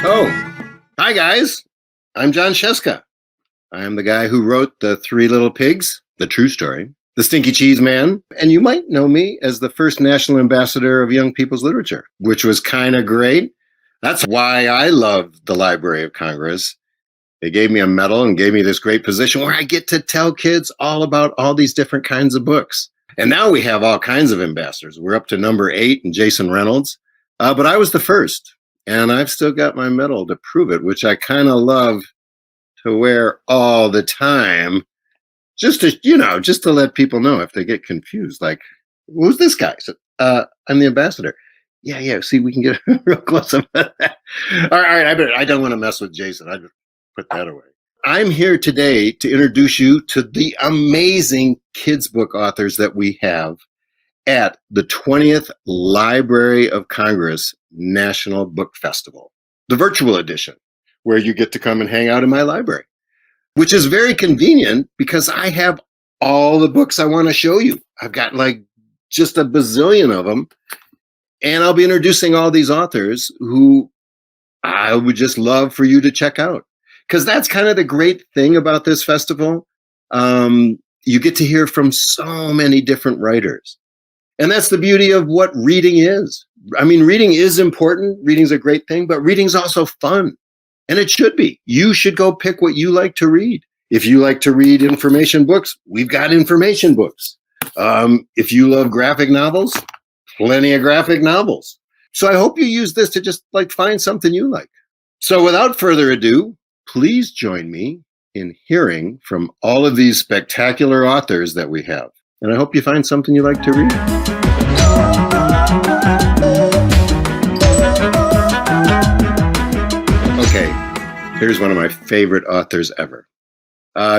Oh, hi guys. I'm Jon Scieszka. I am the guy who wrote The Three Little Pigs, the true story, The Stinky Cheese Man, and you might know me as the first national ambassador of young people's literature, which was kind of great. That's why I love the Library of Congress. They gave me a medal and gave me this great position where I get to tell kids all about all these different kinds of books. And now we have all kinds of ambassadors. We're up to number 8 and Jason Reynolds. But I was the first, and I've still got my medal to prove it, which I kind of love to wear all the time, just to let people know if they get confused. Like, who's this guy? So, I'm the ambassador. Yeah. See, we can get real close about that. All right. I don't want to mess with Jason. I just put that away. I'm here today to introduce you to the amazing kids book authors that we have at the 20th Library of Congress National Book Festival, the virtual edition, where you get to come and hang out in my library, which is very convenient because I have all the books I want to show you. I've got like just a bazillion of them, and I'll be introducing all these authors who I would just love for you to check out. Because that's kind of the great thing about this festival. You get to hear from so many different writers. And that's the beauty of what reading is. I mean, reading is important. Reading's a great thing, but reading's also fun. And it should be. You should go pick what you like to read. If you like to read information books, we've got information books. If you love graphic novels, plenty of graphic novels. So I hope you use this to just like find something you like. So without further ado, please join me in hearing from all of these spectacular authors that we have. And I hope you find something you like to read. Okay, here's one of my favorite authors ever.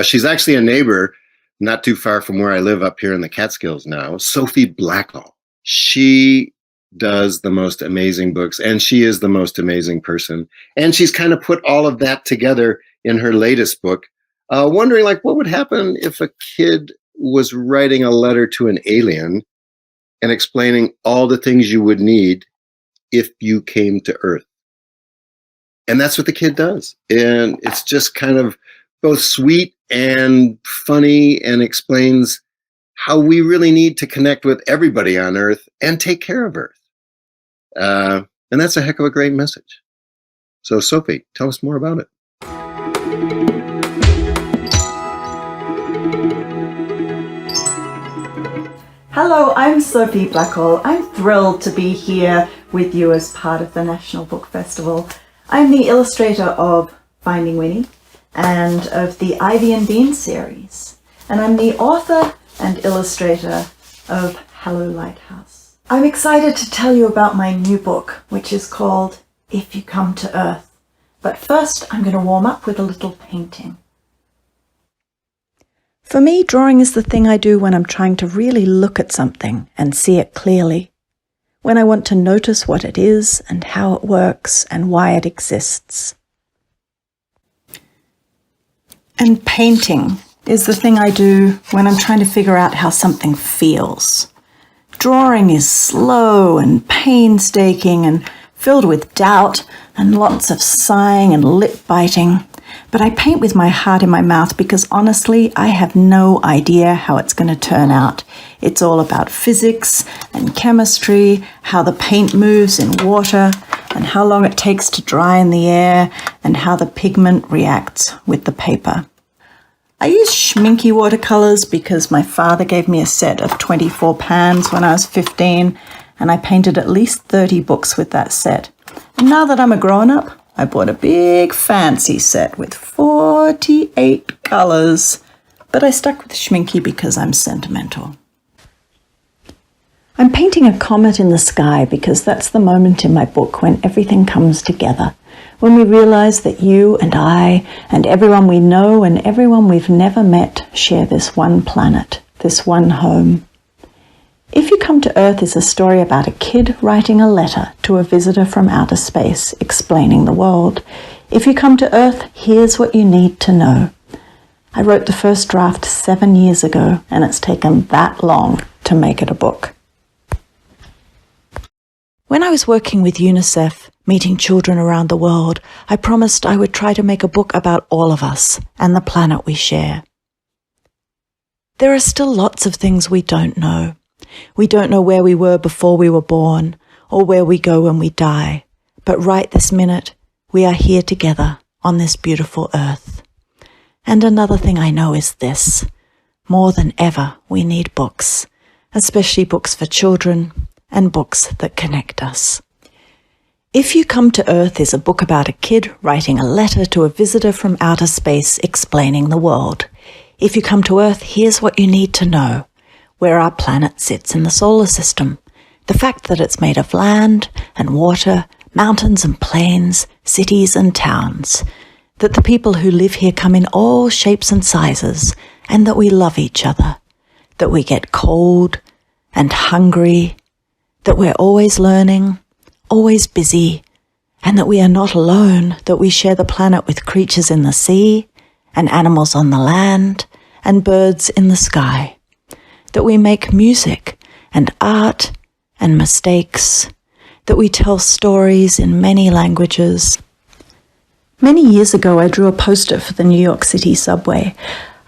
She's actually a neighbor not too far from where I live up here in the Catskills now, Sophie Blackall. She does the most amazing books, and she is the most amazing person. And she's kind of put all of that together in her latest book, wondering like what would happen if a kid was writing a letter to an alien and explaining all the things you would need if you came to Earth. And that's what the kid does. And it's just kind of both sweet and funny and explains how we really need to connect with everybody on Earth and take care of Earth. And that's a heck of a great message. So Sophie, tell us more about it. Hello, I'm Sophie Blackall. I'm thrilled to be here with you as part of the National Book Festival. I'm the illustrator of Finding Winnie and of the Ivy and Bean series. And I'm the author and illustrator of Hello Lighthouse. I'm excited to tell you about my new book, which is called If You Come to Earth. But first, I'm going to warm up with a little painting. For me, drawing is the thing I do when I'm trying to really look at something and see it clearly. When I want to notice what it is and how it works and why it exists. And painting is the thing I do when I'm trying to figure out how something feels. Drawing is slow and painstaking and filled with doubt and lots of sighing and lip biting. But I paint with my heart in my mouth because honestly, I have no idea how it's going to turn out. It's all about physics and chemistry, how the paint moves in water, and how long it takes to dry in the air, and how the pigment reacts with the paper. I use schminky watercolors because my father gave me a set of 24 pans when I was 15, and I painted at least 30 books with that set. And now that I'm a grown-up, I bought a big fancy set with 48 colors, but I stuck with schminky because I'm sentimental. I'm painting a comet in the sky because that's the moment in my book when everything comes together, when we realize that you and I and everyone we know and everyone we've never met share this one planet, this one home. If You Come to Earth is a story about a kid writing a letter to a visitor from outer space explaining the world. If you come to Earth, here's what you need to know. I wrote the first draft 7 years ago, and it's taken that long to make it a book. When I was working with UNICEF, Meeting children around the world, I promised I would try to make a book about all of us and the planet we share. There are still lots of things we don't know. We don't know where we were before we were born, or where we go when we die. But right this minute, we are here together on this beautiful earth. And another thing I know is this: more than ever, we need books, especially books for children and books that connect us. If You Come to Earth is a book about a kid writing a letter to a visitor from outer space explaining the world. If you come to Earth, here's what you need to know: where our planet sits in the solar system, the fact that it's made of land and water, mountains and plains, cities and towns, that the people who live here come in all shapes and sizes, and that we love each other, that we get cold and hungry, that we're always learning, always busy, and that we are not alone, that we share the planet with creatures in the sea, and animals on the land, and birds in the sky, that we make music and art and mistakes, that we tell stories in many languages. Many years ago, I drew a poster for the New York City subway.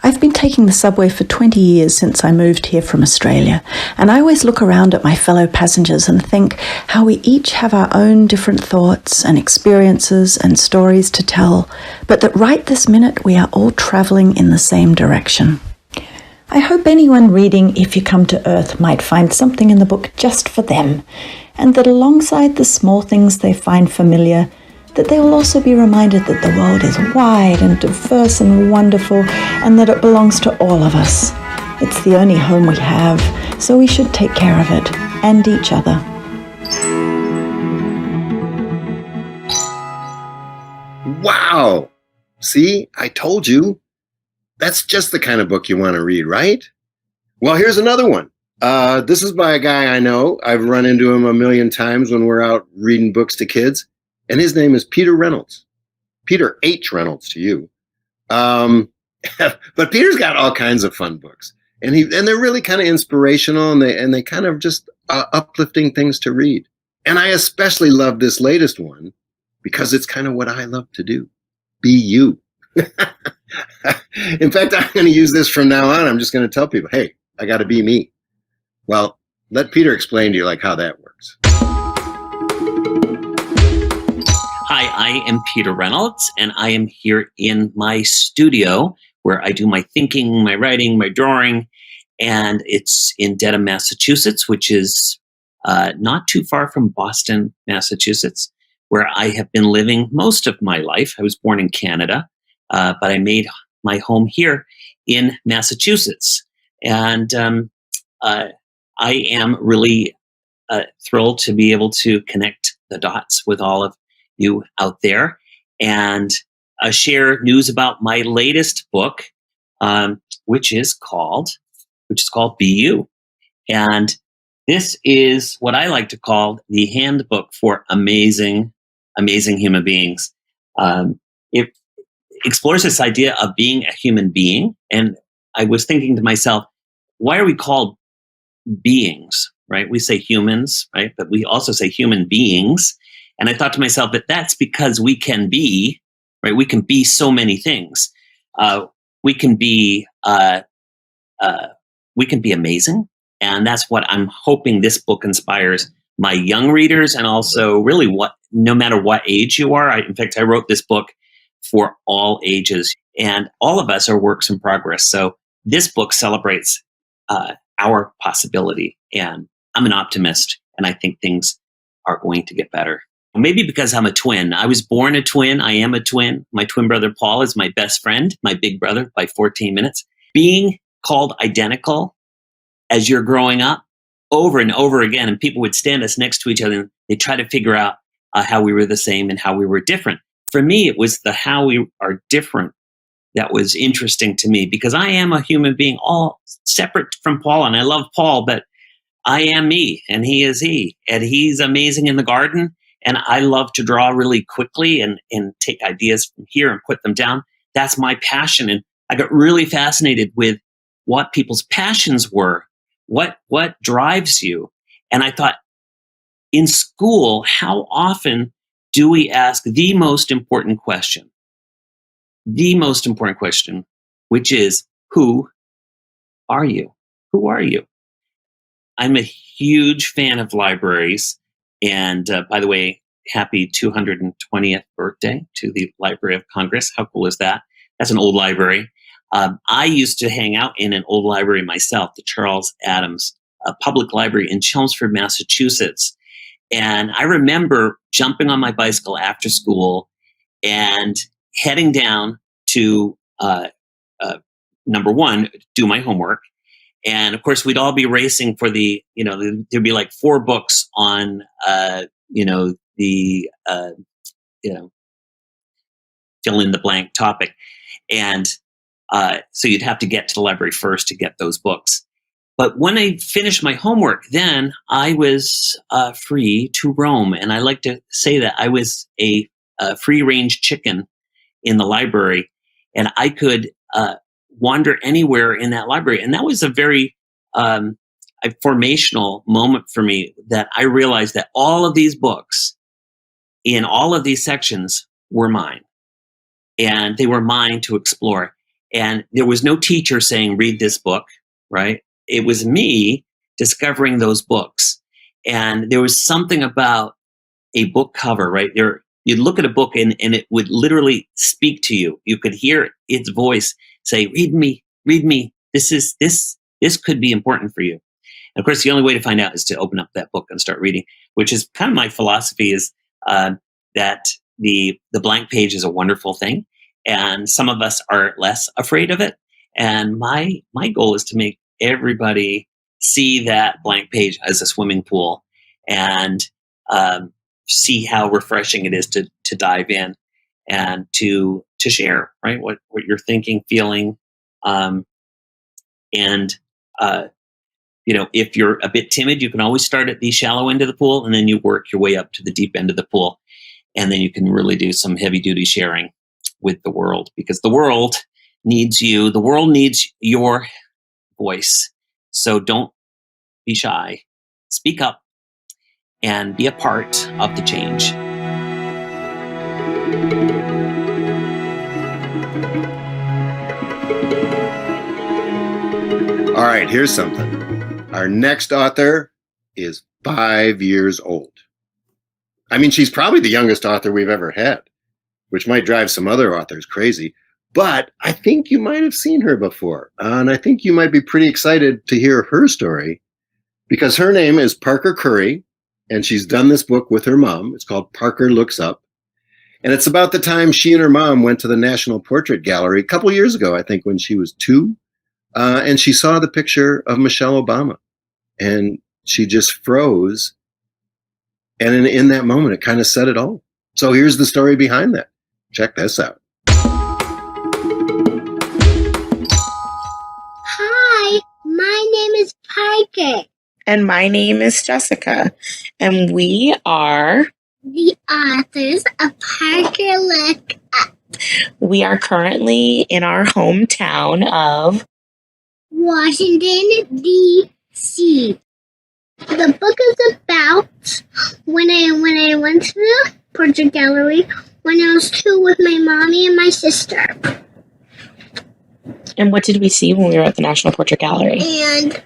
I've been taking the subway for 20 years since I moved here from Australia, and I always look around at my fellow passengers and think how we each have our own different thoughts and experiences and stories to tell, but that right this minute we are all travelling in the same direction. I hope anyone reading If You Come to Earth might find something in the book just for them, and that alongside the small things they find familiar, that they will also be reminded that the world is wide and diverse and wonderful, and that it belongs to all of us. It's the only home we have, so we should take care of it and each other. Wow! See, I told you. That's just the kind of book you want to read, right? Well, here's another one. This is by a guy I know. I've run into him a million times when we're out reading books to kids. And his name is Peter Reynolds. Peter H. Reynolds to you. But Peter's got all kinds of fun books. And they're really kind of inspirational, and they kind of just uplifting things to read. And I especially love this latest one because it's kind of what I love to do. Be you. In fact, I'm going to use this from now on. I'm just going to tell people, hey, I got to be me. Well, let Peter explain to you how that works. Hi, I am Peter Reynolds, and I am here in my studio where I do my thinking, my writing, my drawing, and it's in Dedham, Massachusetts, which is not too far from Boston, Massachusetts, where I have been living most of my life. I was born in Canada, but I made my home here in Massachusetts. And I am really thrilled to be able to connect the dots with all of you out there and share news about my latest book, which is called Be You. And this is what I like to call the handbook for amazing human beings. It explores this idea of being a human being. And I was thinking to myself, why are we called beings, right? We say humans, right? But we also say human beings. And I thought to myself that that's because we can be, right? We can be so many things. We can be amazing. And that's what I'm hoping this book inspires my young readers, and also really no matter what age you are. In fact, I wrote this book for all ages, and all of us are works in progress. So this book celebrates our possibility, and I'm an optimist, and I think things are going to get better. Maybe because I'm a twin. I was born a twin. I am a twin. My twin brother, Paul, is my best friend, my big brother by 14 minutes. Being called identical as you're growing up over and over again, and people would stand us next to each other and they try to figure out how we were the same and how we were different. For me, it was the how we are different that was interesting to me, because I am a human being, all separate from Paul, and I love Paul, but I am me and he is he, and he's amazing in the garden. And I love to draw really quickly and take ideas from here and put them down. That's my passion. And I got really fascinated with what people's passions were, what drives you. And I thought, in school, how often do we ask the most important question? The most important question, which is, who are you? Who are you? I'm a huge fan of libraries. And by the way, happy 220th birthday to the Library of Congress. How cool is that? That's an old library. I used to hang out in an old library myself, the Charles Adams Public Library in Chelmsford, Massachusetts. And I remember jumping on my bicycle after school and heading down to, number one, do my homework. And of course, we'd all be racing for there'd be like 4 books on, fill in the blank topic. And so you'd have to get to the library first to get those books. But when I finished my homework, then I was free to roam. And I like to say that I was a free-range chicken in the library, and I could wander anywhere in that library. And that was a very formational moment for me, that I realized that all of these books in all of these sections were mine, and they were mine to explore. And there was no teacher saying, read this book, right? It was me discovering those books. And there was something about a book cover, right? You'd look at a book and it would literally speak to you. You could hear its voice say, read me. This could be important for you. And of course, the only way to find out is to open up that book and start reading, which is kind of my philosophy, is that the blank page is a wonderful thing. And some of us are less afraid of it. And my goal is to make everybody see that blank page as a swimming pool, and see how refreshing it is to dive in and to share, right? What you're thinking, feeling. If you're a bit timid, you can always start at the shallow end of the pool, and then you work your way up to the deep end of the pool. And then you can really do some heavy duty sharing with the world, because the world needs you. The world needs your voice. So don't be shy. Speak up and be a part of the change. All right, here's something. Our next author is 5 years old. I mean, she's probably the youngest author we've ever had, which might drive some other authors crazy. But I think you might have seen her before. And I think you might be pretty excited to hear her story, because her name is Parker Curry, and she's done this book with her mom. It's called Parker Looks Up. And it's about the time she and her mom went to the National Portrait Gallery a couple years ago, I think, when she was 2. And she saw the picture of Michelle Obama. And she just froze. And in that moment, it kind of said it all. So here's the story behind that. Check this out. Hi, my name is Parker. And my name is Jessica. And we are The authors of Parker Look Up. We are currently in our hometown of Washington, D.C. The book is about when I went to the portrait gallery when I was 2 with my mommy and my sister. And what did we see when we were at the National Portrait Gallery? And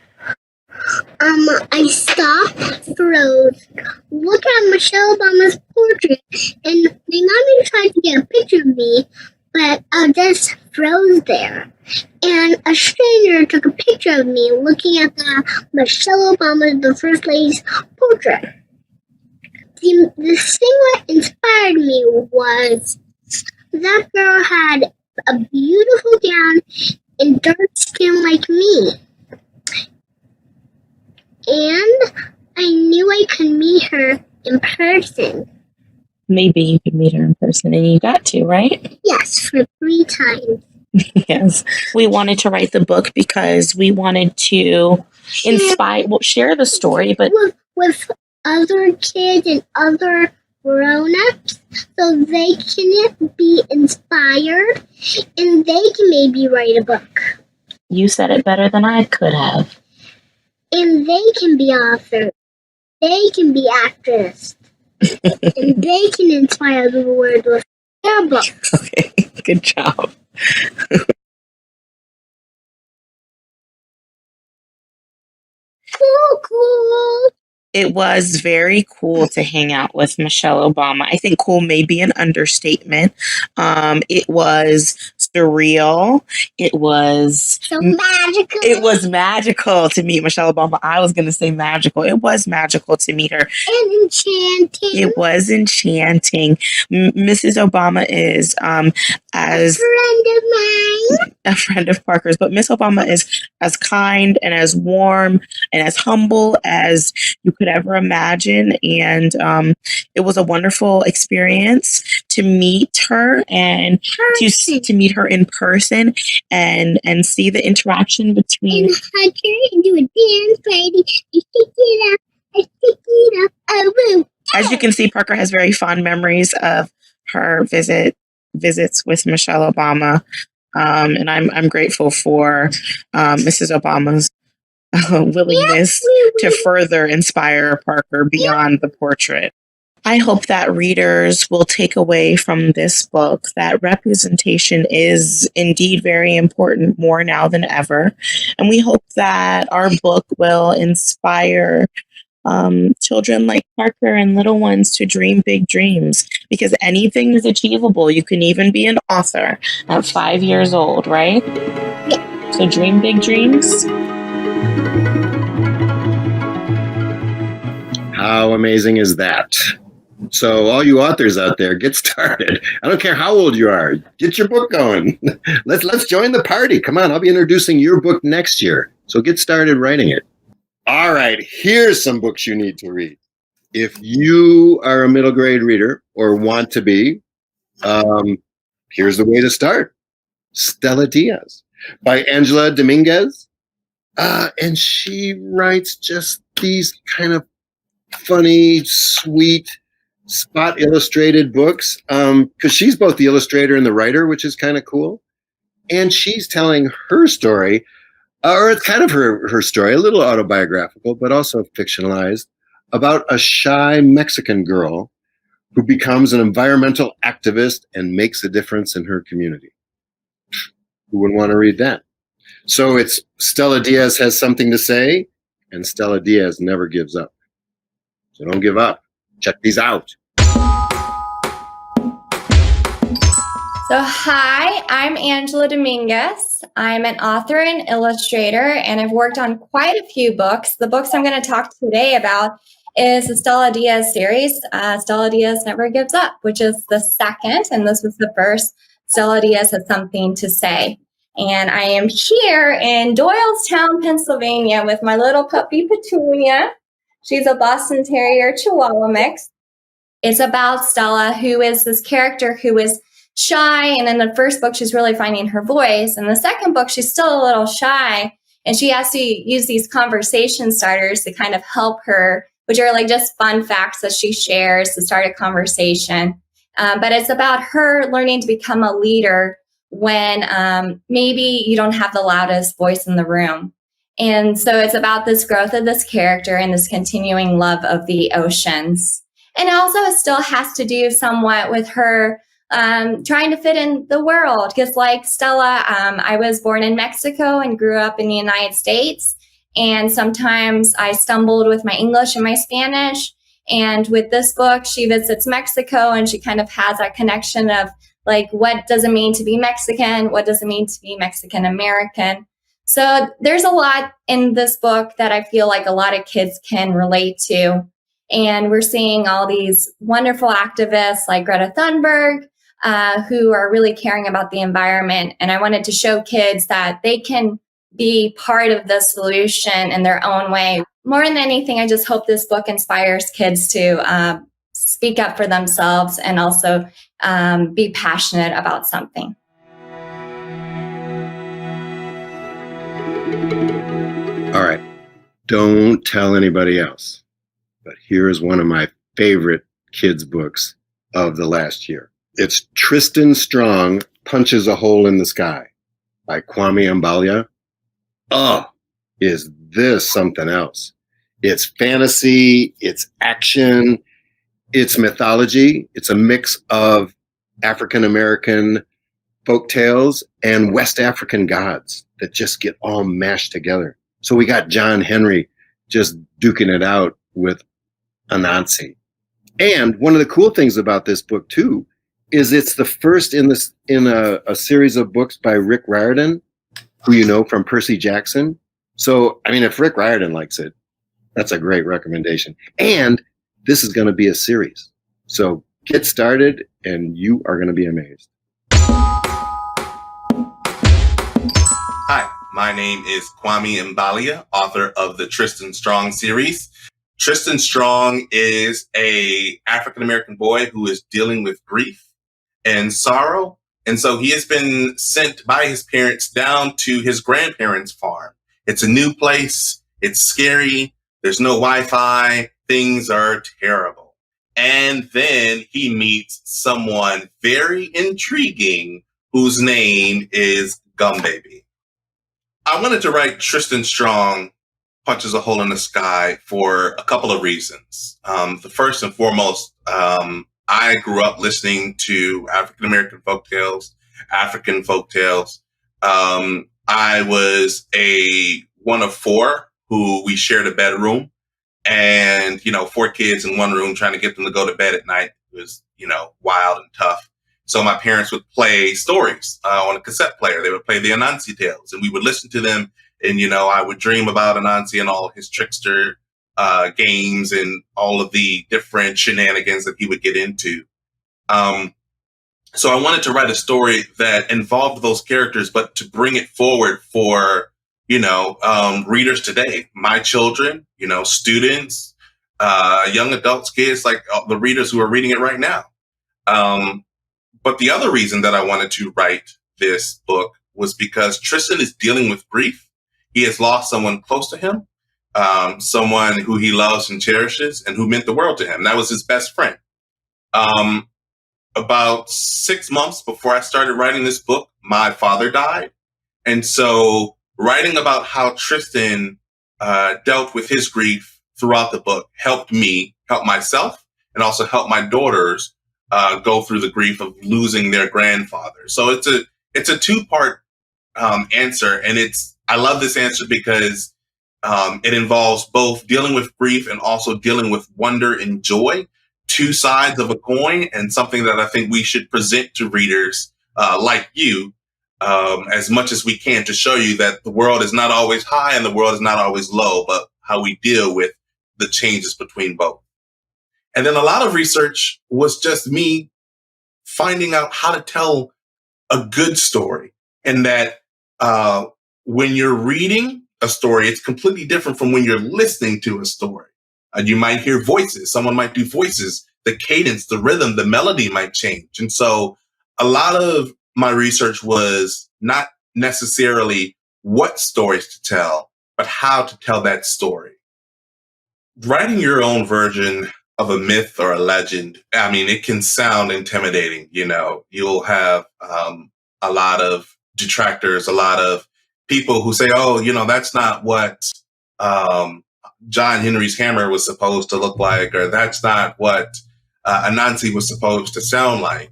I stopped, froze, looked at Michelle Obama's portrait, and my mommy tried to get a picture of me, but I just froze there. And a stranger took a picture of me looking at the Michelle Obama, the First Lady's portrait. The thing that inspired me was that girl had a beautiful gown and dark skin like me. And I knew I could meet her in person. Maybe you could meet her in person, and you got to, right? Yes, for 3 times. Yes. We wanted to write the book because we wanted to share the story, but with other kids and other grown-ups, so they can be inspired and they can maybe write a book. you said it better than I could have. And they can be authors. They can be actors. And they can inspire the world with their books. Okay, good job. Cool. It was very cool to hang out with Michelle Obama. I think cool may be an understatement. It was surreal. It was So magical. It was magical to meet Michelle Obama. I was going to say magical. It was magical to meet her. And enchanting. It was enchanting. Mrs. Obama is as a friend of Parker's, but Miss Obama is as kind and as warm and as humble as you could ever imagine. And it was a wonderful experience to meet her and to meet her in person and see the interaction between. And hug her and do a dance party. And stick it up. And stick it up. Oh, woo. As you can see, Parker has very fond memories of her visits with Michelle Obama. And I'm grateful for Mrs. Obama's willingness to further inspire Parker beyond the portrait. I hope that readers will take away from this book that representation is indeed very important, more now than ever. And we hope that our book will inspire children like Parker and little ones to dream big dreams, because anything is achievable. You can even be an author at 5 years old, right? Yeah. So dream big dreams. How amazing is that? So all you authors out there, get started. I don't care how old you are. Get your book going. Let's join the party. Come on, I'll be introducing your book next year. So get started writing it. All right, here's some books you need to read. If you are a middle grade reader or want to be, here's the way to start. Stella Diaz by Angela Dominguez. And she writes just these kind of funny, sweet, spot illustrated books, because she's both the illustrator and the writer, which is kind of cool. And she's telling her story, or it's kind of her story, a little autobiographical, but also fictionalized, about a shy Mexican girl who becomes an environmental activist and makes a difference in her community. Who wouldn't want to read that? So it's Stella Diaz has something to say, and Stella Diaz never gives up. So don't give up. Check these out. So hi, I'm Angela Dominguez. I'm an author and illustrator, and I've worked on quite a few books. The books I'm going to talk today about is the Stella Diaz series, Stella Diaz Never Gives Up, which is the second, and this was the first, Stella Diaz Has Something to Say. And I am here in Doylestown, Pennsylvania with my little puppy Petunia. She's a Boston Terrier Chihuahua mix. It's about Stella, who is this character who is shy, and in the first book she's really finding her voice. In the second book she's still a little shy, and she has to use these conversation starters to kind of help her, which are like just fun facts that she shares to start a conversation. But it's about her learning to become a leader when maybe you don't have the loudest voice in the room. And so it's about this growth of this character and this continuing love of the oceans. And also it still has to do somewhat with her trying to fit in the world, because like Stella, I was born in Mexico and grew up in the United States. And sometimes I stumbled with my English and my Spanish. And with this book, she visits Mexico, and she kind of has that connection of like, what does it mean to be Mexican? What does it mean to be Mexican American? So there's a lot in this book that I feel like a lot of kids can relate to. And we're seeing all these wonderful activists like Greta Thunberg, who are really caring about the environment. And I wanted to show kids that they can be part of the solution in their own way. More than anything, I just hope this book inspires kids to speak up for themselves and also be passionate about something. All right. Don't tell anybody else. But here is one of my favorite kids' books of the last year. It's Tristan Strong Punches a Hole in the Sky by Kwame Mbalia. Oh, is this something else? It's fantasy, it's action, It's mythology. It's a mix of African American folk tales and West African gods that just get all mashed together. So we got John Henry just duking it out with Anansi. And one of the cool things about this book too is it's the first in a series of books by Rick Riordan, who you know from Percy Jackson. So I mean, if Rick Riordan likes it, that's a great recommendation. And this is going to be a series. So get started and you are going to be amazed. Hi, my name is Kwame Mbalia, author of the Tristan Strong series. Tristan Strong is a African-American boy who is dealing with grief and sorrow. And so he has been sent by his parents down to his grandparents' farm. It's a new place. It's scary. There's no Wi-Fi. Things are terrible. And then he meets someone very intriguing whose name is Gum Baby. I wanted to write Tristan Strong Punches a Hole in the Sky for a couple of reasons. The first and foremost, I grew up listening to African-American folktales, African folktales. I was one of four who we shared a bedroom, and, 4 kids in one room trying to get them to go to bed at night was, wild and tough. So my parents would play stories on a cassette player. They would play the Anansi tales, and we would listen to them. And, I would dream about Anansi and all his trickster games and all of the different shenanigans that he would get into. So I wanted to write a story that involved those characters, but to bring it forward for, readers today, my children, students, young adults, kids, like the readers who are reading it right now. But the other reason that I wanted to write this book was because Tristan is dealing with grief. He has lost someone close to him, someone who he loves and cherishes and who meant the world to him. That was his best friend. About 6 months before I started writing this book, my father died. And so writing about how Tristan dealt with his grief throughout the book helped me help myself and also help my daughters go through the grief of losing their grandfather. So it's a 2-part answer. And I love this answer because it involves both dealing with grief and also dealing with wonder and joy, 2 sides of a coin, and something that I think we should present to readers like you as much as we can to show you that the world is not always high and the world is not always low, but how we deal with the changes between both. And then a lot of research was just me finding out how to tell a good story, and that when you're reading a story, it's completely different from when you're listening to a story. You might hear voices. Someone might do voices. The cadence, the rhythm, the melody might change. And so a lot of my research was not necessarily what stories to tell, but how to tell that story. Writing your own version of a myth or a legend, I mean, it can sound intimidating. You'll have a lot of detractors, a lot of people who say, oh, that's not what John Henry's hammer was supposed to look like, or that's not what Anansi was supposed to sound like.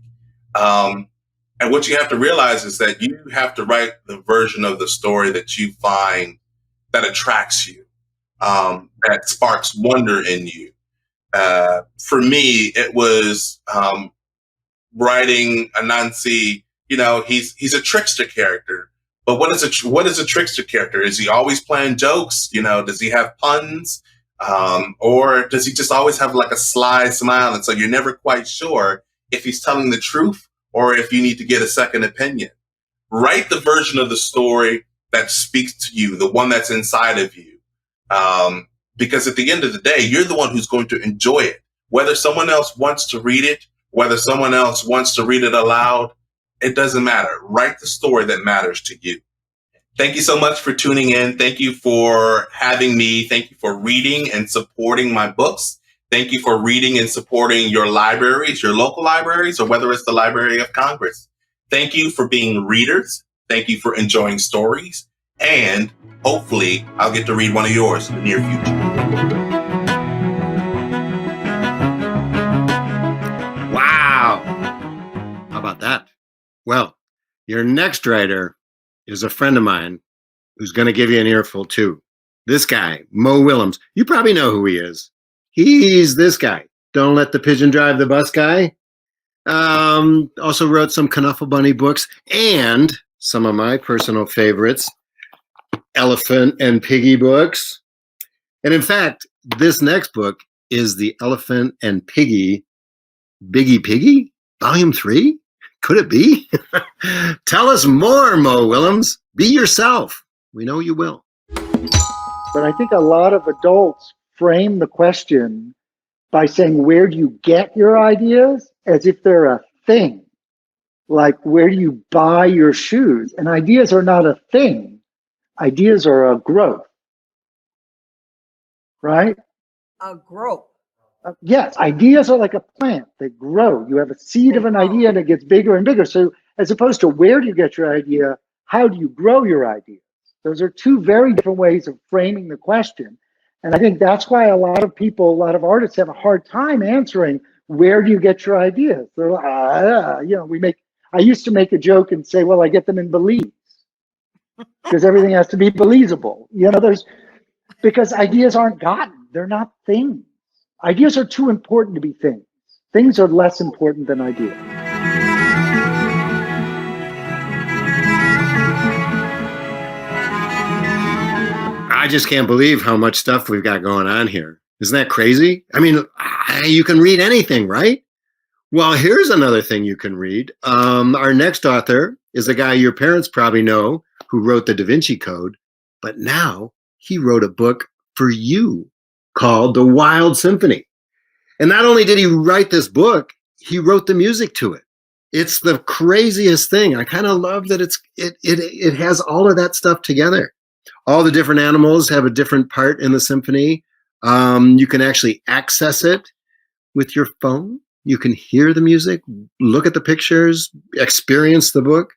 And what you have to realize is that you have to write the version of the story that you find that attracts you, that sparks wonder in you. For me, it was writing Anansi. He's a trickster character. But what is a trickster character? Is he always playing jokes? Does he have puns? Or does he just always have like a sly smile? And so you're never quite sure if he's telling the truth or if you need to get a second opinion. Write the version of the story that speaks to you, the one that's inside of you. Because at the end of the day, you're the one who's going to enjoy it. Whether someone else wants to read it, whether someone else wants to read it aloud, it doesn't matter. Write the story that matters to you. Thank you so much for tuning in. Thank you for having me. Thank you for reading and supporting my books. Thank you for reading and supporting your libraries, your local libraries, or whether it's the Library of Congress. Thank you for being readers. Thank you for enjoying stories. And hopefully I'll get to read one of yours in the near future. Well, your next writer is a friend of mine who's going to give you an earful too. This guy, Mo Willems, you probably know who he is. He's this guy. Don't Let the Pigeon Drive the Bus guy. Also wrote some Knuffle Bunny books and some of my personal favorites, Elephant and Piggy books. And in fact, this next book is the Elephant and Piggy Biggie Piggy, Volume 3? Could it be? Tell us more, Mo Willems. Be yourself. We know you will. But I think a lot of adults frame the question by saying, where do you get your ideas? As if they're a thing. Like, where do you buy your shoes? And ideas are not a thing. Ideas are a growth. Right? A growth. Yes, ideas are like a plant. They grow. You have a seed of an idea and it gets bigger and bigger. So as opposed to where do you get your idea, how do you grow your idea? Those are two very different ways of framing the question. And I think that's why a lot of people, a lot of artists have a hard time answering, where do you get your ideas? They're like, I used to make a joke and say, well, I get them in Belize because everything has to be Belizeable. Because ideas aren't gotten. They're not things. Ideas are too important to be things. Things are less important than ideas. I just can't believe how much stuff we've got going on here. Isn't that crazy? I mean, you can read anything, right? Well, here's another thing you can read. Our next author is a guy your parents probably know who wrote the Da Vinci Code, but now he wrote a book for you called The Wild Symphony. And not only did he write this book, he wrote the music to it. It's the craziest thing. I kind of love that it has all of that stuff together. All the different animals have a different part in the symphony. You can actually access it with your phone. You can hear the music, look at the pictures, experience the book.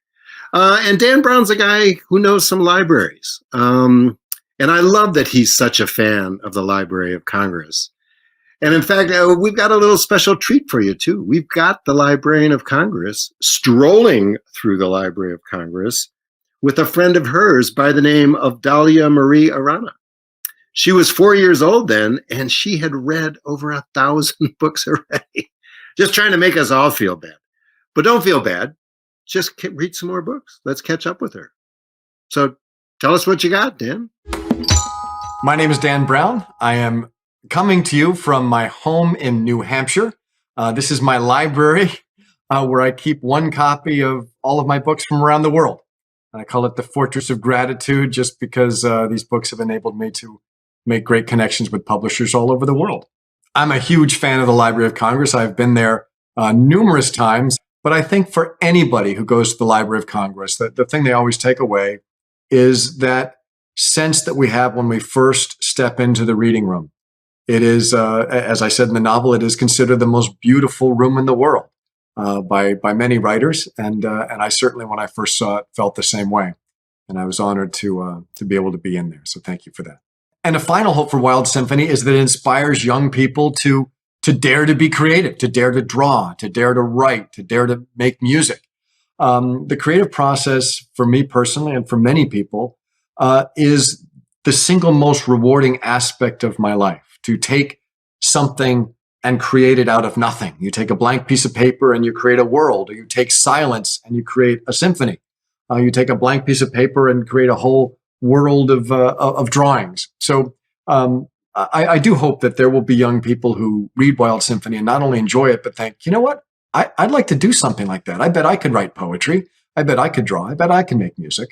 And Dan Brown's a guy who knows some libraries. And I love that he's such a fan of the Library of Congress. And in fact, we've got a little special treat for you, too. We've got the Librarian of Congress strolling through the Library of Congress with a friend of hers by the name of Dahlia Marie Arana. She was 4 years old then, and she had read over 1,000 books already. Just trying to make us all feel bad. But don't feel bad. Just read some more books. Let's catch up with her. So tell us what you got, Dan. My name is Dan Brown. I am coming to you from my home in New Hampshire. This is my library where I keep one copy of all of my books from around the world. I call it the Fortress of Gratitude just because these books have enabled me to make great connections with publishers all over the world. I'm a huge fan of the Library of Congress. I've been there numerous times, but I think for anybody who goes to the Library of Congress, the thing they always take away is that sense that we have when we first step into the reading room. It is, as I said in the novel, it is considered the most beautiful room in the world by many writers, and I certainly, when I first saw it, felt the same way, and I was honored to be able to be in there. So thank you for that. And a final hope for Wild Symphony is that it inspires young people to dare to be creative, to dare to draw, to dare to write, to dare to make music. The creative process, for me personally, and for many people, is the single most rewarding aspect of my life. To take something and create it out of nothing. You take a blank piece of paper and you create a world, or you take silence and you create a symphony. You take a blank piece of paper and create a whole world of drawings. So I do hope that there will be young people who read Wild Symphony and not only enjoy it, but think, you know what? I'd like to do something like that. I bet I could write poetry. I bet I could draw. I bet I can make music.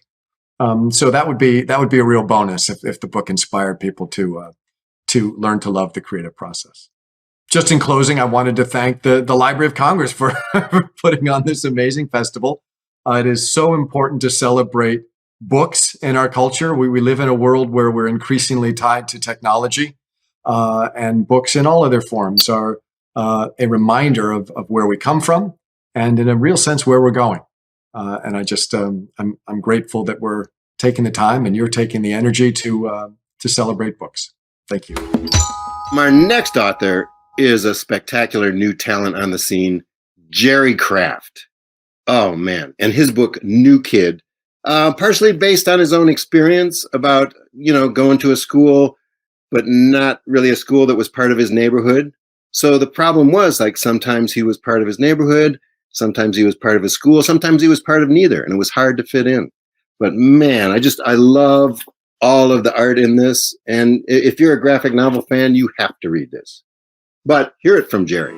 So that would be a real bonus if the book inspired people to learn to love the creative process. Just in closing, I wanted to thank the Library of Congress for putting on this amazing festival. It is so important to celebrate books in our culture. We live in a world where we're increasingly tied to technology, and books in all of their forms are a reminder of where we come from and in a real sense where we're going. And I just I'm grateful that we're taking the time and you're taking the energy to celebrate books. Thank you. Our next author is a spectacular new talent on the scene, Jerry Craft. Oh man. And his book, New Kid, partially based on his own experience about, going to a school, but not really a school that was part of his neighborhood. So the problem was, like, sometimes he was part of his neighborhood, sometimes he was part of his school, sometimes he was part of neither, and it was hard to fit in. But man, I love all of the art in this. And if you're a graphic novel fan, you have to read this. But hear it from Jerry.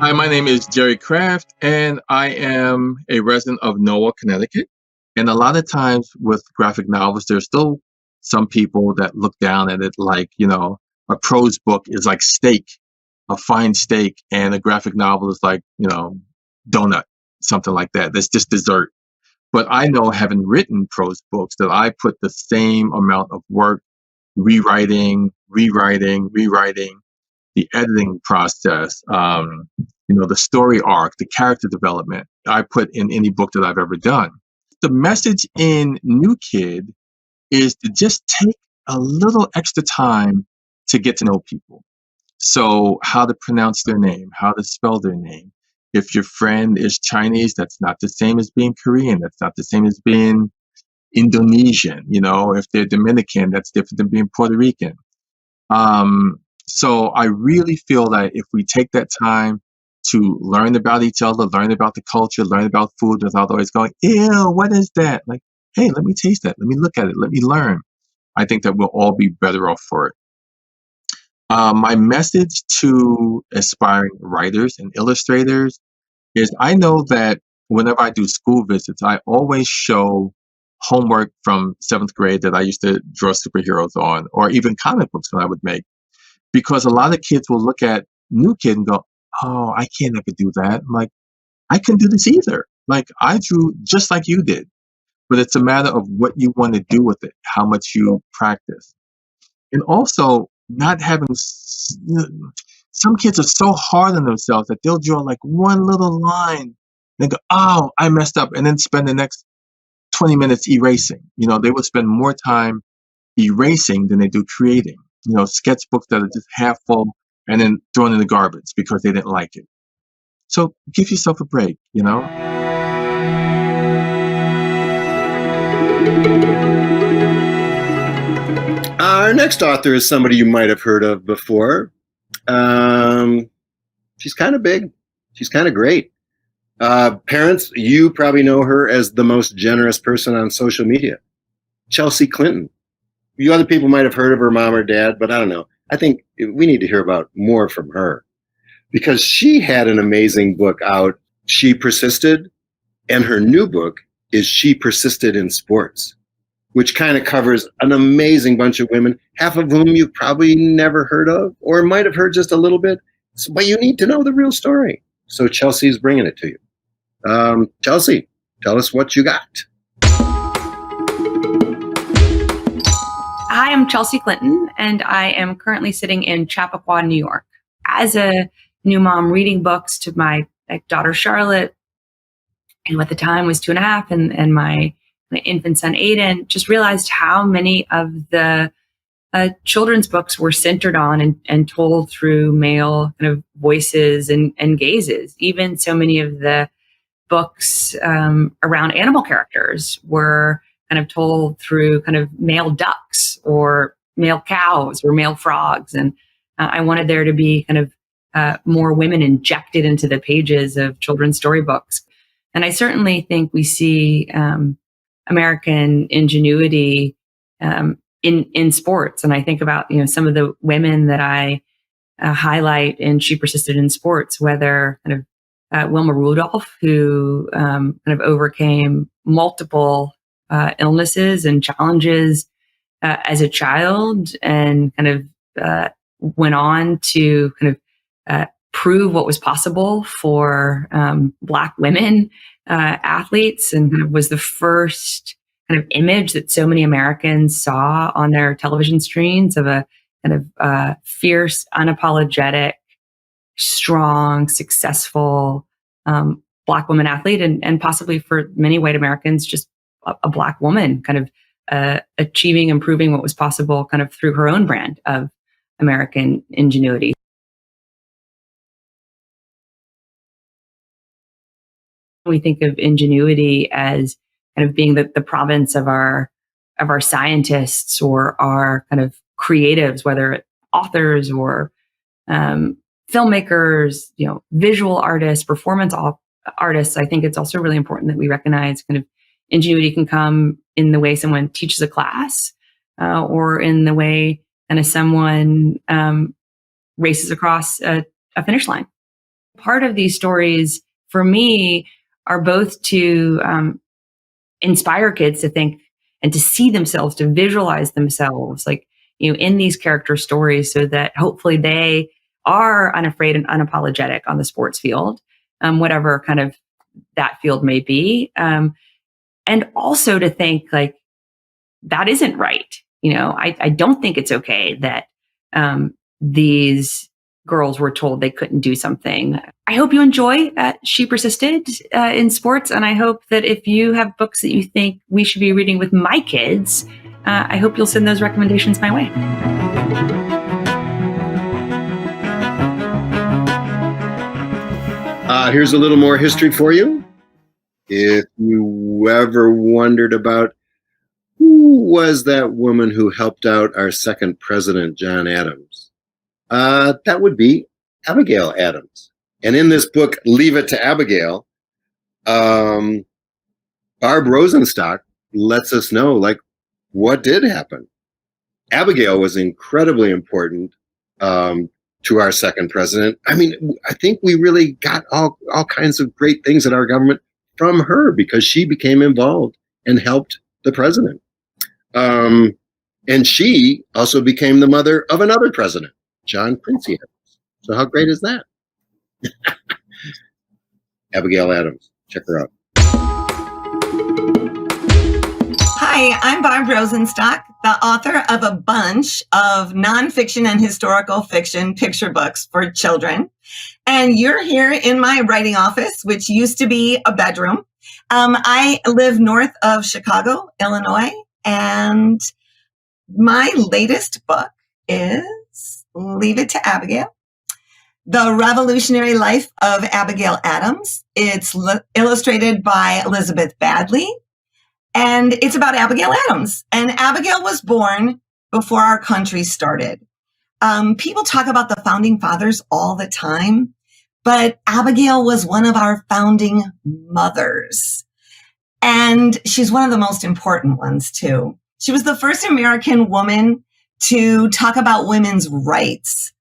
Hi, my name is Jerry Kraft, and I am a resident of Norwalk, Connecticut. And a lot of times with graphic novels, there's still some people that look down at it like, a prose book is like steak, a fine steak, and a graphic novel is like, donut, something like that. That's just dessert. But I know, having written prose books, that I put the same amount of work rewriting, the editing process, the story arc, the character development I put in any book that I've ever done. The message in New Kid is to just take a little extra time to get to know people. So how to pronounce their name, how to spell their name. If your friend is Chinese, that's not the same as being Korean. That's not the same as being Indonesian. If they're Dominican, that's different than being Puerto Rican. So I really feel that if we take that time to learn about each other, learn about the culture, learn about food without always going, ew, what is that? Like, hey, let me taste that. Let me look at it. Let me learn. I think that we'll all be better off for it. My message to aspiring writers and illustrators is, I know that whenever I do school visits, I always show homework from 7th grade that I used to draw superheroes on, or even comic books that I would make. Because a lot of kids will look at New Kid and go, oh, I can't ever do that. I'm like, I couldn't do this either. Like, I drew just like you did. But it's a matter of what you want to do with it, how much you practice. And also, not having, some kids are so hard on themselves that they'll draw like one little line and go, oh, I messed up, and then spend the next 20 minutes erasing. They would spend more time erasing than they do creating. Sketchbooks that are just half full and then thrown in the garbage because they didn't like it. So give yourself a break, Our next author is somebody you might have heard of before. She's kind of big. She's kind of great. Parents, you probably know her as the most generous person on social media, Chelsea Clinton. You other people might have heard of her mom or dad, but I don't know. I think we need to hear about more from her, because she had an amazing book out, She Persisted, and her new book is She Persisted in Sports, which kind of covers an amazing bunch of women, half of whom you've probably never heard of or might have heard just a little bit, but you need to know the real story. So Chelsea's bringing it to you. Chelsea, tell us what you got. Hi, I'm Chelsea Clinton, and I am currently sitting in Chappaqua, New York. As a new mom, reading books to my daughter Charlotte, who at the time was 2.5, and my infant son Aiden, just realized how many of the children's books were centered on and told through male kind of voices and gazes. Even so many of the books around animal characters were kind of told through kind of male ducks or male cows or male frogs. And I wanted there to be kind of more women injected into the pages of children's storybooks. And I certainly think we see American ingenuity in sports. And I think about, some of the women that I highlight in She Persisted in Sports, whether kind of Wilma Rudolph, who kind of overcame multiple illnesses and challenges as a child, and kind of went on to kind of prove what was possible for Black women athletes, and kind of was the first kind of image that so many Americans saw on their television screens of a kind of fierce, unapologetic, strong, successful Black woman athlete, and possibly for many white Americans, just a Black woman kind of achieving and proving what was possible kind of through her own brand of American ingenuity. We think of ingenuity as kind of being the province of our scientists or our kind of creatives, whether authors or filmmakers, visual artists, performance artists. I think it's also really important that we recognize kind of ingenuity can come in the way someone teaches a class, or in the way kind of someone races across a finish line. Part of these stories for me are both to inspire kids to think and to see themselves, to visualize themselves like, in these character stories, so that hopefully they are unafraid and unapologetic on the sports field, whatever kind of that field may be. And also to think like, that isn't right. I don't think it's okay that these girls were told they couldn't do something. I hope you enjoy She Persisted in sports. And I hope that if you have books that you think we should be reading with my kids, I hope you'll send those recommendations my way. Here's a little more history for you. If you ever wondered about who was that woman who helped out our second president, John Adams, that would be Abigail Adams. And in this book, Leave It to Abigail, Barb Rosenstock lets us know, like, what did happen. Abigail was incredibly important to our second president. I mean, I think we really got all kinds of great things in our government from her because she became involved and helped the president. And she also became the mother of another president, John Quincy Adams. So how great is that? Abigail Adams. Check her out. Hi, I'm Barb Rosenstock, the author of a bunch of nonfiction and historical fiction picture books for children. And you're here in my writing office, which used to be a bedroom. I live north of Chicago, Illinois, and my latest book is Leave It to Abigail, The Revolutionary Life of Abigail Adams. It's illustrated by Elizabeth Badley. And it's about Abigail Adams. And Abigail was born before our country started. People talk about the founding fathers all the time, but Abigail was one of our founding mothers. And she's one of the most important ones, too. She was the first American woman to talk about women's rights.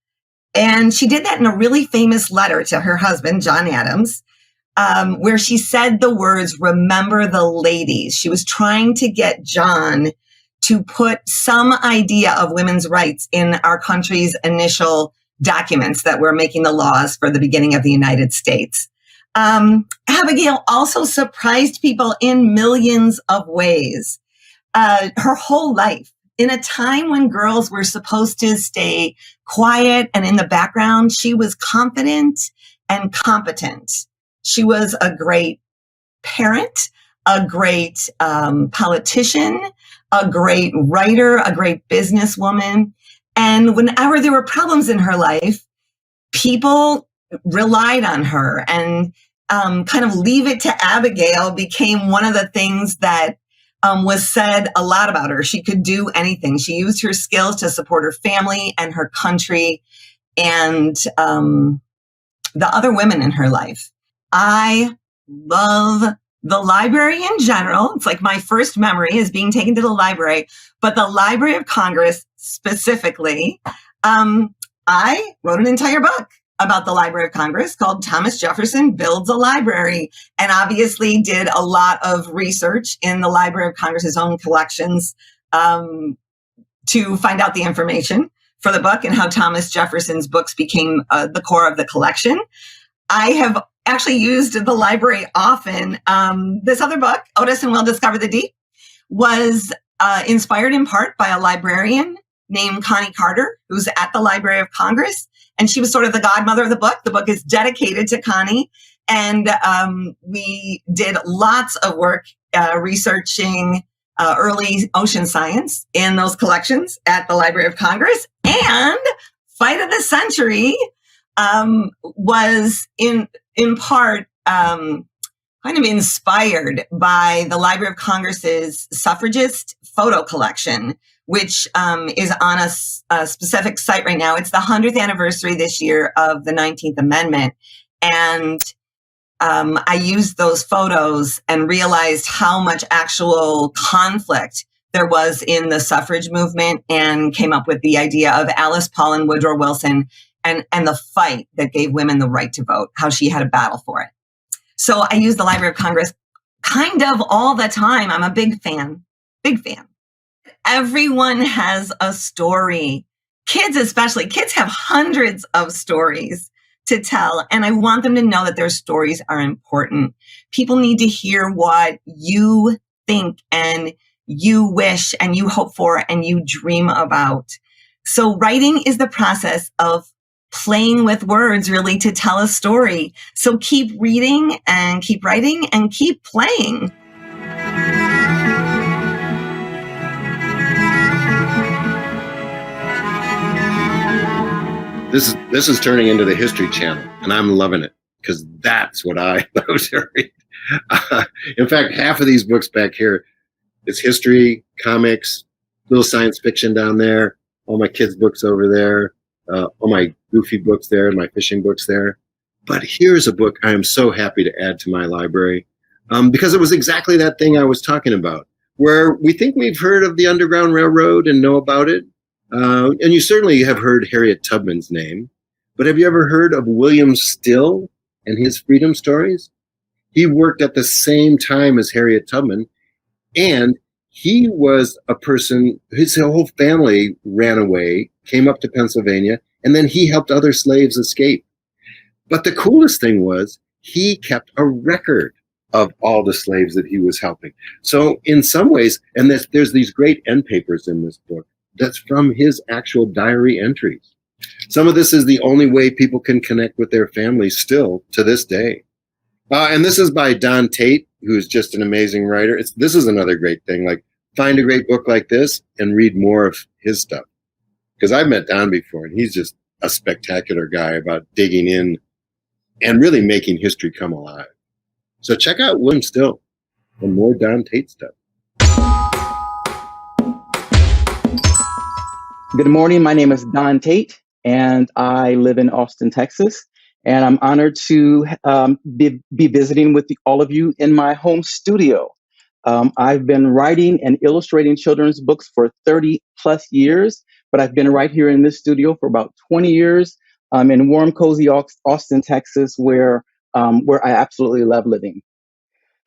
And she did that in a really famous letter to her husband, John Adams, where she said the words, "Remember the ladies." She was trying to get John to put some idea of women's rights in our country's initial documents that were making the laws for the beginning of the United States. Abigail also surprised people in millions of ways. Her whole life, in a time when girls were supposed to stay quiet and in the background, she was confident and competent. She was a great parent, a great politician, a great writer, a great businesswoman. And whenever there were problems in her life, people relied on her, and kind of Leave It to Abigail became one of the things that was said a lot about her. She could do anything. She used her skills to support her family and her country and the other women in her life. I love the library in general. It's like my first memory is being taken to the library, but the Library of Congress specifically, I wrote an entire book about the Library of Congress called Thomas Jefferson Builds a Library, and obviously did a lot of research in the Library of Congress's own collections to find out the information for the book and how Thomas Jefferson's books became the core of the collection. I have actually used the library often. This other book, Otis and Will Discover the Deep, was inspired in part by a librarian named Connie Carter, who's at the Library of Congress. And she was sort of the godmother of the book. The book is dedicated to Connie. And we did lots of work researching early ocean science in those collections at the Library of Congress. And Fight of the Century was in part kind of inspired by the Library of Congress's suffragist photo collection, which is on a specific site right now. It's the 100th anniversary this year of the 19th Amendment. And I used those photos and realized how much actual conflict there was in the suffrage movement, and came up with the idea of Alice Paul and Woodrow Wilson and the fight that gave women the right to vote, how she had a battle for it. So I use the Library of Congress kind of all the time. I'm a big fan. Everyone has a story. Kids especially. Kids have hundreds of stories to tell, and I want them to know that their stories are important. People need to hear what you think and you wish and you hope for and you dream about. So writing is the process of playing with words, really, to tell a story. So keep reading and keep writing and keep playing. This is turning into the History Channel, and I'm loving it because that's what I love to read. In fact, half of these books back here, it's history, comics, little science fiction down there, all my kids' books over there, all my goofy books there, my fishing books there. But here's a book I am so happy to add to my library because it was exactly that thing I was talking about, where we think we've heard of the Underground Railroad and know about it. And you certainly have heard Harriet Tubman's name, but have you ever heard of William Still and his freedom stories? He worked at the same time as Harriet Tubman, and he was a person, his whole family ran away, came up to Pennsylvania, and then he helped other slaves escape. But the coolest thing was he kept a record of all the slaves that he was helping. So in some ways, and there's these great end papers in this book, that's from his actual diary entries. Some of this is the only way people can connect with their families still to this day. And this is by Don Tate, who's just an amazing writer. This is another great thing. Like, find a great book like this and read more of his stuff. Because I've met Don before, and he's just a spectacular guy about digging in and really making history come alive. So check out William Still and more Don Tate stuff. Good morning. My name is Don Tate, and I live in Austin, Texas. And I'm honored to be visiting with all of you in my home studio. I've been writing and illustrating children's books for 30 plus years, but I've been right here in this studio for about 20 years in warm, cozy Austin, Texas, where I absolutely love living.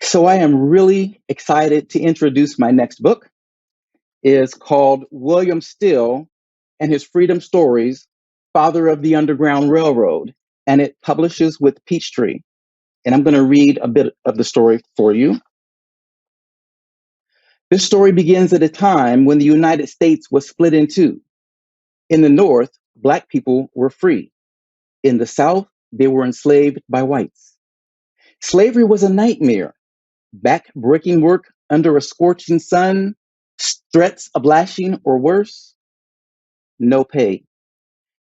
So I am really excited to introduce my next book. It's called William Still and His Freedom Stories, Father of the Underground Railroad, and it publishes with Peachtree. And I'm going to read a bit of the story for you. This story begins at a time when the United States was split in two. In the North, Black people were free. In the South, they were enslaved by whites. Slavery was a nightmare. Back-breaking work under a scorching sun, threats of lashing or worse. No pay.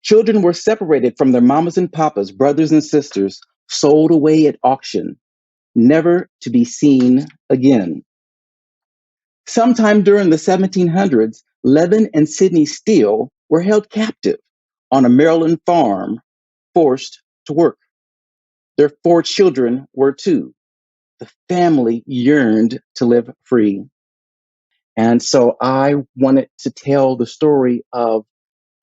Children were separated from their mamas and papas, brothers and sisters, sold away at auction, never to be seen again. Sometime during the 1700s, Levin and Sidney Steele were held captive on a Maryland farm, forced to work. Their 4 children were too. The family yearned to live free. And so I wanted to tell the story of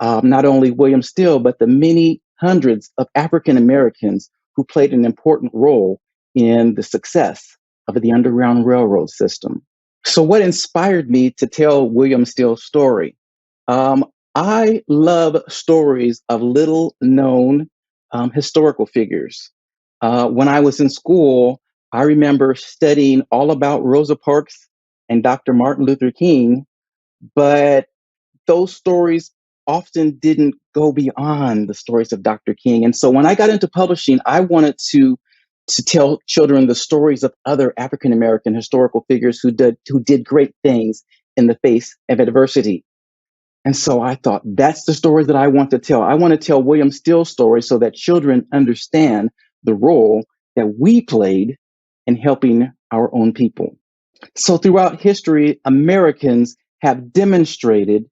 not only William Still, but the many hundreds of African Americans who played an important role in the success of the Underground Railroad system. So what inspired me to tell William Still's story? I love stories of little known historical figures. When I was in school, I remember studying all about Rosa Parks and Dr. Martin Luther King, but those stories often didn't go beyond the stories of Dr. King. And so when I got into publishing, I wanted to tell children the stories of other African American historical figures who did great things in the face of adversity. And so I thought, that's the story that I want to tell. I want to tell William Still's story so that children understand the role that we played and helping our own people. So throughout history, Americans have demonstrated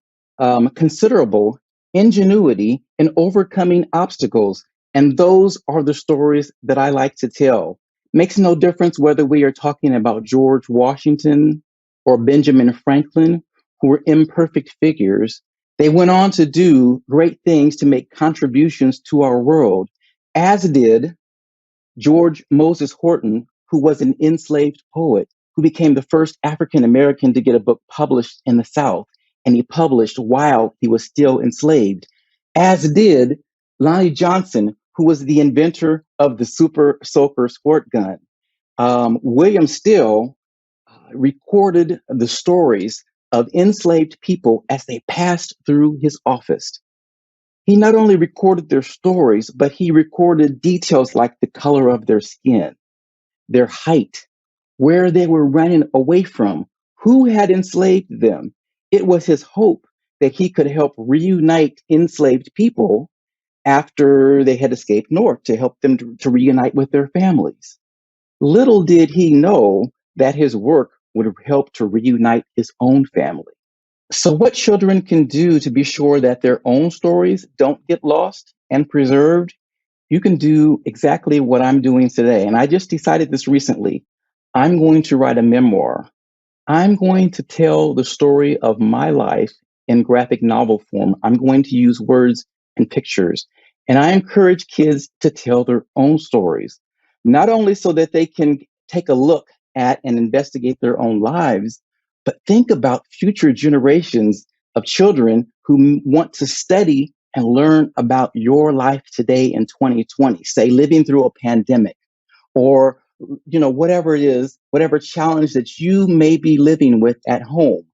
considerable ingenuity in overcoming obstacles. And those are the stories that I like to tell. Makes no difference whether we are talking about George Washington or Benjamin Franklin, who were imperfect figures. They went on to do great things to make contributions to our world, as did George Moses Horton, who was an enslaved poet who became the first African American to get a book published in the South. And he published while he was still enslaved, as did Lonnie Johnson, who was the inventor of the Super Soaker squirt gun. William Still recorded the stories of enslaved people as they passed through his office. He not only recorded their stories, but he recorded details like the color of their skin, their height, where they were running away from, who had enslaved them. It was his hope that he could help reunite enslaved people after they had escaped north, to help them to reunite with their families. Little did he know that his work would help to reunite his own family. So, what children can do to be sure that their own stories don't get lost and preserved, you can do exactly what I'm doing today. And I just decided this recently. I'm going to write a memoir. I'm going to tell the story of my life in graphic novel form. I'm going to use words and pictures. And I encourage kids to tell their own stories, not only so that they can take a look at and investigate their own lives, but think about future generations of children who want to study and learn about your life today in 2020, say living through a pandemic, or whatever it is, whatever challenge that you may be living with at home.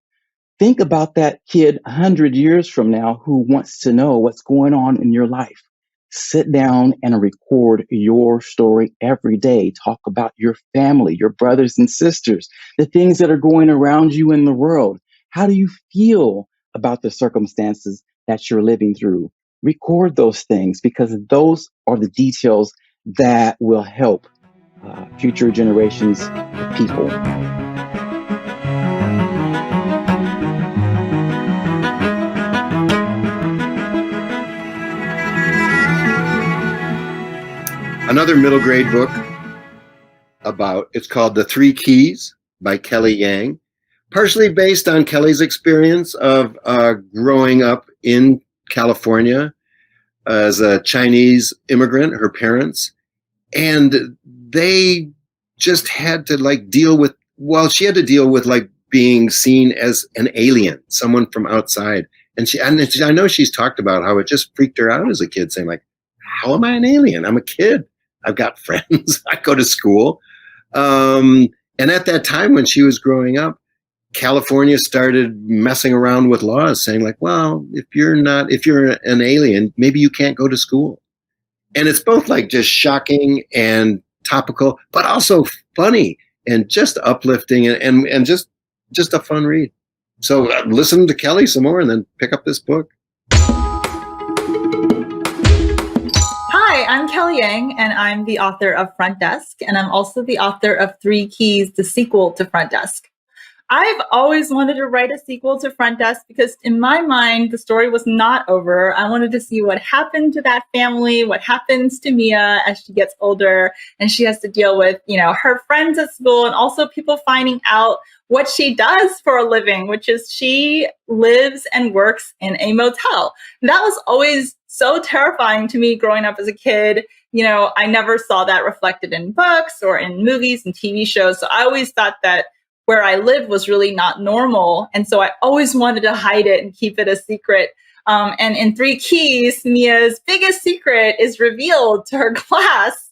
Think about that kid 100 years from now who wants to know what's going on in your life. Sit down and record your story every day. Talk about your family, your brothers and sisters, the things that are going around you in the world. How do you feel about the circumstances that you're living through? Record those things, because those are the details that will help future generations of people. Another middle grade book it's called The Three Keys by Kelly Yang, partially based on Kelly's experience of growing up in California as a Chinese immigrant, her parents. And they just had to she had to deal with being seen as an alien, someone from outside. And I know she's talked about how it just freaked her out as a kid, saying how am I an alien? I'm a kid. I've got friends. I go to school. And at that time when she was growing up, California started messing around with laws saying if you're an alien, maybe you can't go to school. And it's both just shocking and topical, but also funny and just uplifting and just a fun read. So listen to Kelly some more and then pick up this book. Hi, I'm Kelly Yang, and I'm the author of Front Desk, and I'm also the author of Three Keys, the sequel to Front Desk. I've always wanted to write a sequel to Front Desk because in my mind, the story was not over. I wanted to see what happened to that family, what happens to Mia as she gets older and she has to deal with, her friends at school and also people finding out what she does for a living, which is she lives and works in a motel. And that was always so terrifying to me growing up as a kid. I never saw that reflected in books or in movies and TV shows. So I always thought that where I lived was really not normal. And so I always wanted to hide it and keep it a secret. And in Three Keys, Mia's biggest secret is revealed to her class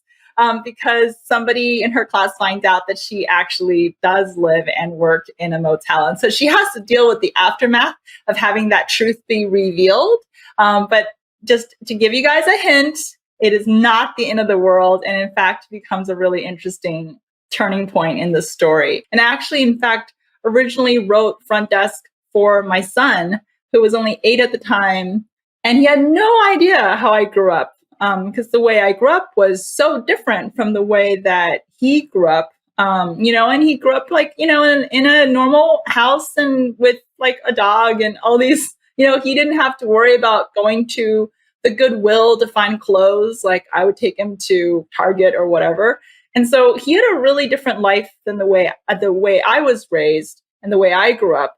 because somebody in her class finds out that she actually does live and work in a motel. And so she has to deal with the aftermath of having that truth be revealed. But just to give you guys a hint, it is not the end of the world. And in fact, becomes a really interesting turning point in the story. And I actually, in fact, originally wrote Front Desk for my son, who was only 8 at the time. And he had no idea how I grew up because the way I grew up was so different from the way that he grew up. And he grew up like, in a normal house and with like a dog and all these, he didn't have to worry about going to the Goodwill to find clothes. Like I would take him to Target or whatever. And so he had a really different life than the way I was raised and the way I grew up.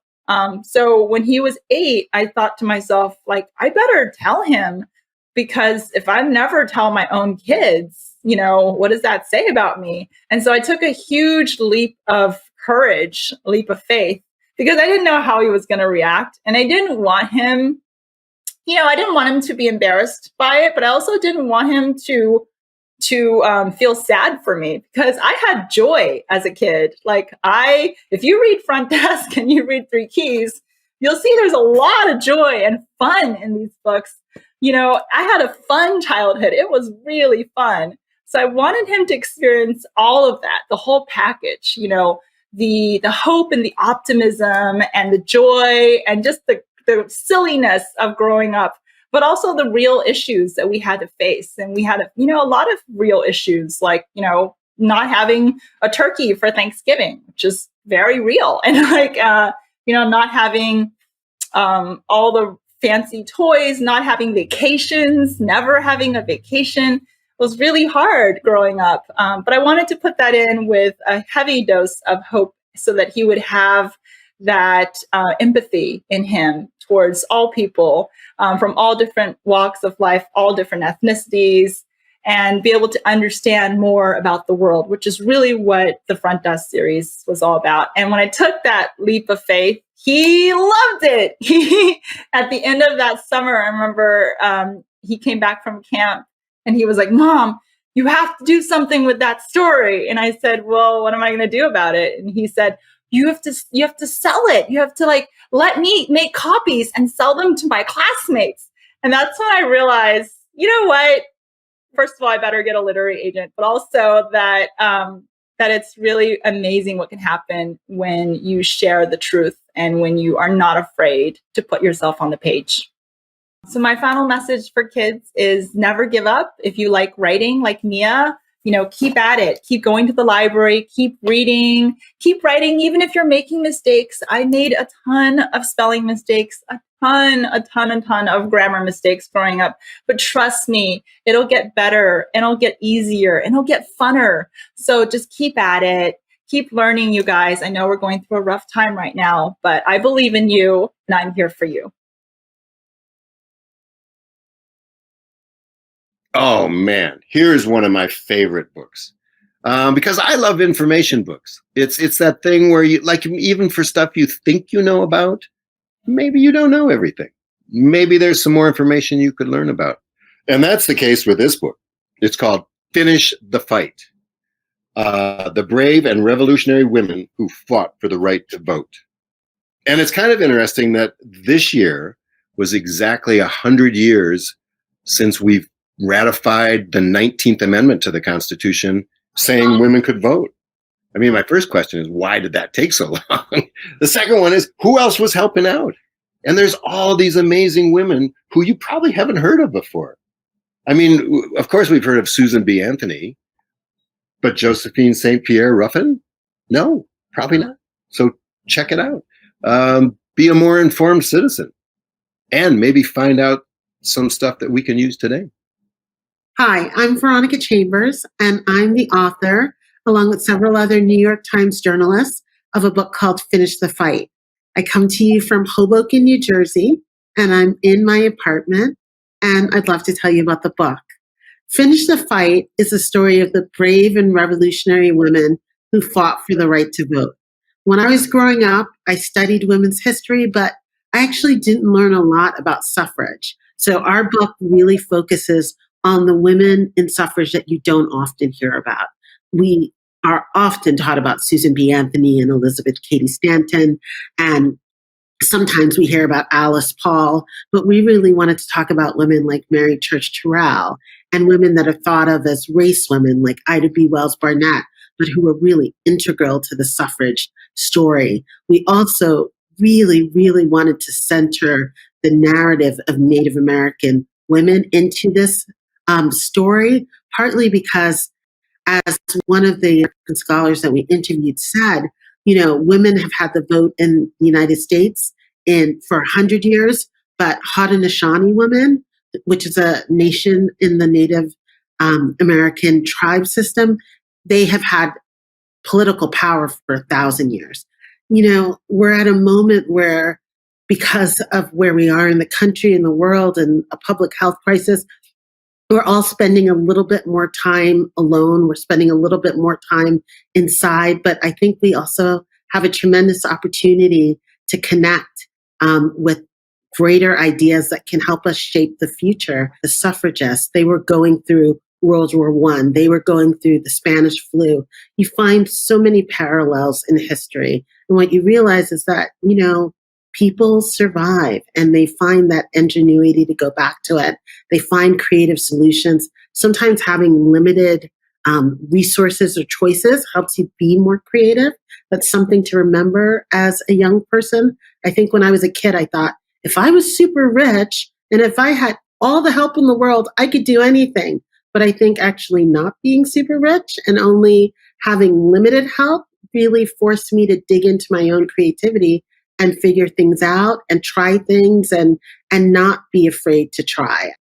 So when he was 8, I thought to myself, like, I better tell him, because if I never tell my own kids, what does that say about me? And so I took a huge leap of courage, a leap of faith, because I didn't know how he was going to react. And I didn't want him, to be embarrassed by it, but I also didn't want him to feel sad for me, because I had joy as a kid. Like if you read Front Desk and you read Three Keys, you'll see there's a lot of joy and fun in these books. I had a fun childhood. It was really fun. So I wanted him to experience all of that, the whole package, the hope and the optimism and the joy and just the silliness of growing up, but also the real issues that we had to face. And we had, a lot of real issues, like, not having a turkey for Thanksgiving, which is very real. And like, not having all the fancy toys, not having vacations, never having a vacation. It was really hard growing up. But I wanted to put that in with a heavy dose of hope so that he would have that empathy in him towards all people from all different walks of life, all different ethnicities, and be able to understand more about the world, which is really what the Front Desk series was all about. And when I took that leap of faith, he loved it. At the end of that summer, I remember he came back from camp and he was like, "Mom, you have to do something with that story." And I said, "Well, what am I going to do about it?" And he said, you have to sell it. You have to let me make copies and sell them to my classmates." And that's when I realized, you know what? First of all, I better get a literary agent, but also that it's really amazing what can happen when you share the truth and when you are not afraid to put yourself on the page. So my final message for kids is never give up. If you like writing like Mia, keep at it. Keep going to the library, keep reading, keep writing, even if you're making mistakes. I made a ton of spelling mistakes, a ton of grammar mistakes growing up. But trust me, it'll get better and it'll get easier and it'll get funner. So just keep at it. Keep learning, you guys. I know we're going through a rough time right now, but I believe in you and I'm here for you. Oh man, here's one of my favorite books. Because I love information books. It's that thing where you, like, even for stuff you think you know about, maybe you don't know everything. Maybe there's some more information you could learn about. And that's the case with this book. It's called Finish the Fight. The Brave and Revolutionary Women Who Fought for the Right to Vote. And it's kind of interesting that this year was exactly 100 years since we've ratified the 19th Amendment to the Constitution, saying women could vote. I mean, my first question is, why did that take so long? The second one is, who else was helping out? And there's all these amazing women who you probably haven't heard of before. I mean, of course, we've heard of Susan B. Anthony, but Josephine St. Pierre Ruffin? No, probably not. So check it out. Be a more informed citizen and maybe find out some stuff that we can use today. Hi, I'm Veronica Chambers, and I'm the author, along with several other New York Times journalists, of a book called Finish the Fight. I come to you from Hoboken, New Jersey, and I'm in my apartment, and I'd love to tell you about the book. Finish the Fight is a story of the brave and revolutionary women who fought for the right to vote. When I was growing up, I studied women's history, but I actually didn't learn a lot about suffrage. So our book really focuses on the women in suffrage that you don't often hear about. We are often taught about Susan B. Anthony and Elizabeth Cady Stanton, and sometimes we hear about Alice Paul, but we really wanted to talk about women like Mary Church Terrell and women that are thought of as race women like Ida B. Wells Barnett, but who were really integral to the suffrage story. We also really, really wanted to center the narrative of Native American women into this story, partly because as one of the American scholars that we interviewed said, you know, women have had the vote in the United States for 100 years, but Haudenosaunee women, which is a nation in the Native American tribe system, they have had political power for 1,000 years. You know, we're at a moment where, because of where we are in the country and the world and a public health crisis, we're all spending a little bit more time alone. We're spending a little bit more time inside. But I think we also have a tremendous opportunity to connect with greater ideas that can help us shape the future. The suffragists, they were going through World War I. They were going through the Spanish flu. You find so many parallels in history. And what you realize is that, you know, people survive and they find that ingenuity to go back to it. They find creative solutions. Sometimes having limited resources or choices helps you be more creative. That's something to remember as a young person. I think when I was a kid, I thought, if I was super rich and if I had all the help in the world, I could do anything. But I think actually not being super rich and only having limited help really forced me to dig into my own creativity and figure things out and try things and not be afraid to try.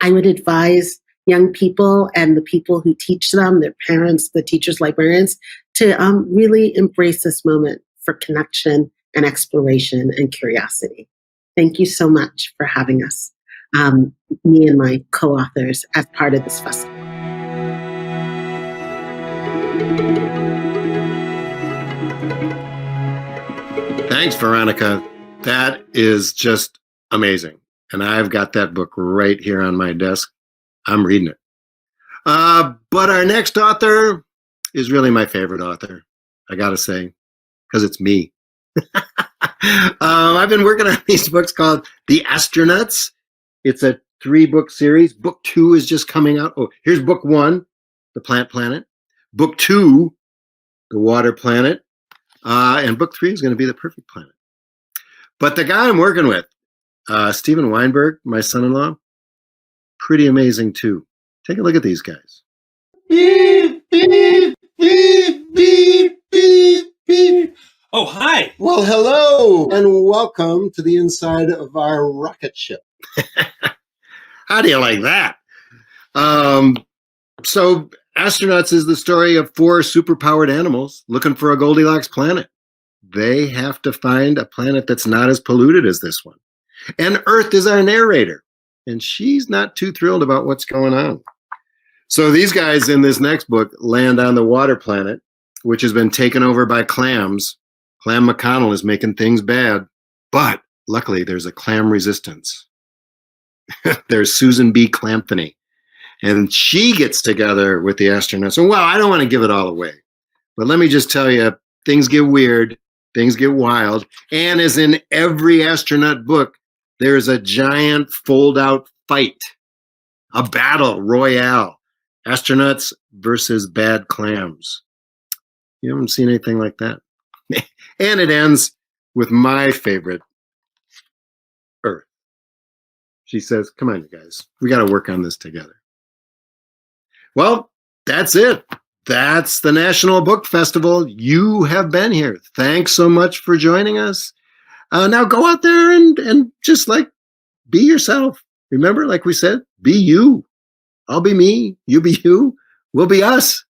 I would advise young people and the people who teach them, their parents, the teachers, librarians, to really embrace this moment for connection and exploration and curiosity. Thank you so much for having us, me and my co-authors, as part of this festival. Thanks, Veronica. That is just amazing. And I've got that book right here on my desk. I'm reading it. But our next author is really my favorite author, I got to say, because it's me. I've been working on these books called The Astronauts. It's a 3-book series. Book 2 is just coming out. Oh, here's book 1, The Plant Planet. Book 2, The Water Planet. And book 3 is going to be The Perfect Planet. But the guy I'm working with, Steven Weinberg, my son-in-law, pretty amazing too. Take a look at these guys. Beep, beep, beep, beep, beep, beep. Oh, hi. Well, hello, and welcome to the inside of our rocket ship. How do you like that? So Astronauts is the story of 4 superpowered animals looking for a Goldilocks planet. They have to find a planet that's not as polluted as this one. And Earth is our narrator, and she's not too thrilled about what's going on. So these guys in this next book land on the water planet, which has been taken over by clams. Clam McConnell is making things bad, but luckily there's a clam resistance. There's Susan B. Clamphany, and she gets together with the astronauts. And well, I don't want to give it all away, but let me just tell you, things get weird, things get wild, and as in every astronaut book, there's a giant fold-out fight, a battle royale, astronauts versus bad clams. You haven't seen anything like that. And it ends with my favorite, Earth. She says, come on, you guys. We got to work on this together. Well, that's it. That's the National Book Festival. You have been here. Thanks so much for joining us. Now go out there and just like be yourself. Remember, like we said, be you. I'll be me. You be you. We'll be us.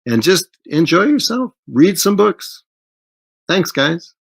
And just enjoy yourself. Read some books. Thanks, guys.